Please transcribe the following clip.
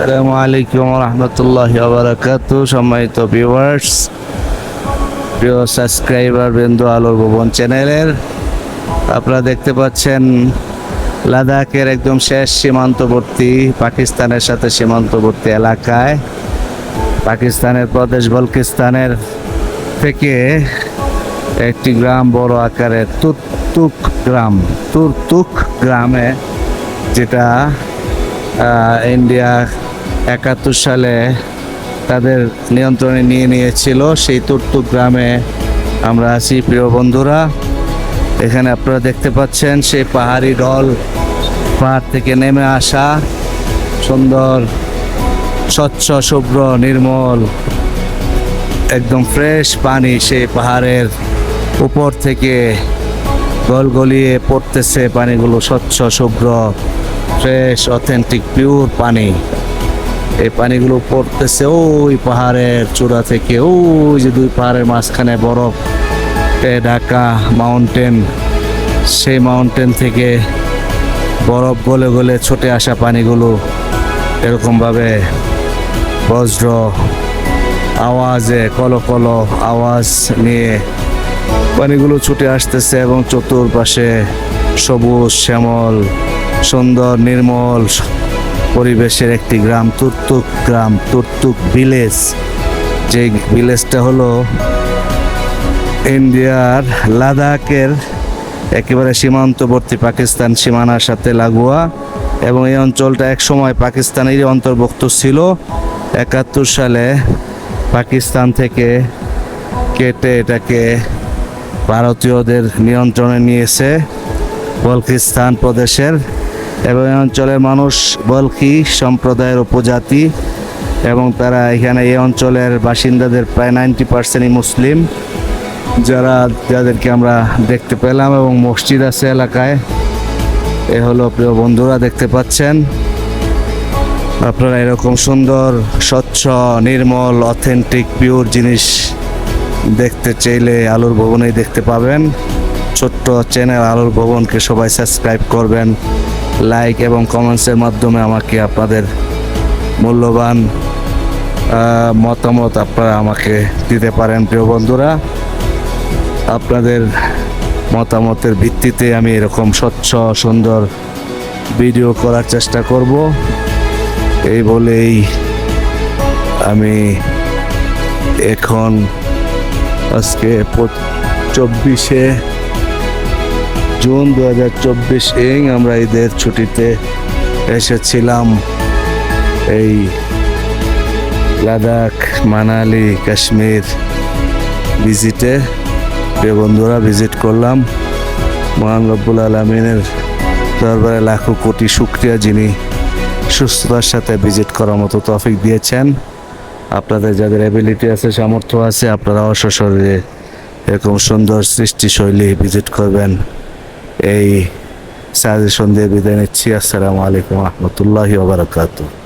আসসালামু আলাইকুম রহমতুল্লাহি ওয়া বারাকাতুহু। সম্মানিত ভিউয়ার্স, প্রিয় সাবস্ক্রাইবার বৃন্দ, আলোর ভুবন চ্যানেলের আপনারা দেখতে পাচ্ছেন লাদাখের একদম শেষ সীমান্তবর্তী পাকিস্তানের সাথে সীমান্তবর্তী এলাকায় পাকিস্তানের প্রদেশ বলকিস্তানের থেকে একটি গ্রাম বড় আকারের তুর্তুক গ্রামে, যেটা ইন্ডিয়া 71 সালে তাদের নিয়ন্ত্রণে নিয়ে নিয়েছিল। সেই তুর্তুক গ্রামে আমরা আছি প্রিয় বন্ধুরা। এখানে আপনারা দেখতে পাচ্ছেন সেই পাহাড়ি ঢল, পাহাড় থেকে নেমে আসা সুন্দর স্বচ্ছ শুভ্র নির্মল একদম ফ্রেশ পানি সেই পাহাড়ের উপর থেকে গলগলিয়ে পড়তেছে। পানিগুলো স্বচ্ছ শুভ্র ফ্রেশ অথেন্টিক পিওর পানি। এই পানিগুলো পড়তেছে ওই পাহাড়ের চূড়া থেকে, ওই যে দুই পাহাড়ের মাঝখানে বরফ ঢাকা মাউন্টেন, সেই মাউন্টেন থেকে বরফ গলে গলে ছুটে আসা পানিগুলো এরকমভাবে বজ্র আওয়াজে কলকলো আওয়াজ নিয়ে পানিগুলো ছুটে আসতেছে এবং চতুর্পাশে সবুজ শ্যামল সুন্দর নির্মল পরিবেশের একটি গ্রাম, তুর্তুক ভিলেজ। যে ভিলেজটা হলো ইন্ডিয়ার লাদাখের একেবারে সীমান্তবর্তী পাকিস্তান সীমানার সাথে লাগোয়া, এবং এই অঞ্চলটা একসময় পাকিস্তানেরই অন্তর্ভুক্ত ছিল। 71 সালে পাকিস্তান থেকে কেটে এটাকে ভারতীয়দের নিয়ন্ত্রণে নিয়েছে বলকিস্তান প্রদেশের, এবং এই অঞ্চলের মানুষ বলকি সম্প্রদায়ের উপজাতি, এবং তারা এখানে এই অঞ্চলের বাসিন্দাদের প্রায় 90% মুসলিম, যাদেরকে আমরা দেখতে পেলাম, এবং মসজিদ আছে এলাকায়। এ হলো প্রিয় বন্ধুরা, দেখতে পাচ্ছেন আপনারা এরকম সুন্দর স্বচ্ছ নির্মল অথেন্টিক পিওর জিনিস দেখতে চাইলে আলোর ভবনেই দেখতে পাবেন। ছোট্ট চ্যানেল আলোর ভবনকে সবাই সাবস্ক্রাইব করবেন, লাইক এবং কমেন্টসের মাধ্যমে আমাকে আপনাদের মূল্যবান মতামত আপনারা আমাকে দিতে পারেন। প্রিয় বন্ধুরা, আপনাদের মতামতের ভিত্তিতে আমি এরকম স্বচ্ছ সুন্দর ভিডিও করার চেষ্টা করব। এই বলেই আমি এখন আজকে 24শে জুন 2024 আমরা ঈদের ছুটিতে এসেছিলাম এই লাদাখ মানালি কাশ্মীর ভিজিটে। প্রিয় বন্ধুরা, ভিজিট করলাম। মহান রব্বুল আলামিনের দরবারে লাখো কোটি শুকরিয়া, যিনি সুস্থতার সাথে ভিজিট করার মতো তৌফিক দিয়েছেন। আপনাদের যাদের অ্যাবিলিটি আছে, সামর্থ্য আছে, আপনারা অসশরীরে এরকম সুন্দর সৃষ্টিশৈলী ভিজিট করবেন, এই সাজেশন দিয়ে বিদায় নিচ্ছি। আসসালামু আলাইকুম রহমতুল্লাহি ওয়া বারাকাতুহু।